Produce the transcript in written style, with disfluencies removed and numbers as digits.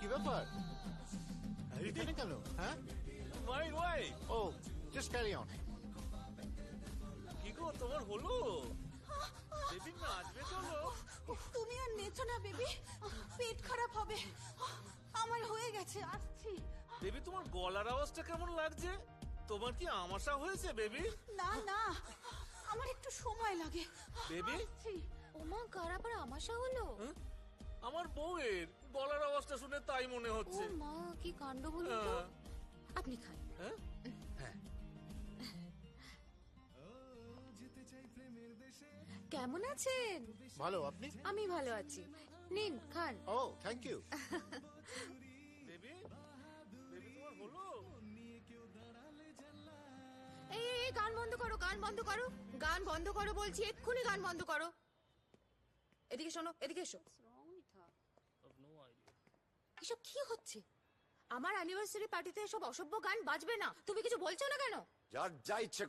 কি ব্যাপার এখানে কেন? হ্যাঁ, ওয়াই ও জাস্ট ক্যারি অন। কি গো তোমার হলো? বেবি নাচবে চলো। তুমি আর নেচো না বেবি, পেট খারাপ হবে। আমার হয়ে গেছে, আসছি। বেবি তোমার গলার আওয়াজটা কেমন লাগছে? তোমার কি আমাশা হয়েছে বেবি? না না, আমার একটু সময় লাগে। বেবি? আসছি। ওমা কার আবার আমাশা হলো? আমার বউয়ের গলার আওয়াজটা শুনে তাই মনে ও হচ্ছে। মা কি কাণ্ড বলুন তো। হ্যাঁ। আপনি খান। হ্যাঁ? কেমন আছেন? ভালো, আপনি? আমি ভালো আছি, নিন খান। ও থ্যাংক ইউ। বেবি? বেবি তোমার হলো? এই এই, এই, গান বন্ধ করো, গান বন্ধ করো, গান বন্ধ করো বলছি, এক্ষুনি গান বন্ধ করো। এদিকে শোনো, এদিকে এসো। এসব কি হচ্ছে? আমার অ্যানিভার্সারি পার্টিতে এসব অসভ্য গান বাজবে না। তুমি কিছু বলছো না কেন? যার যা ইচ্ছে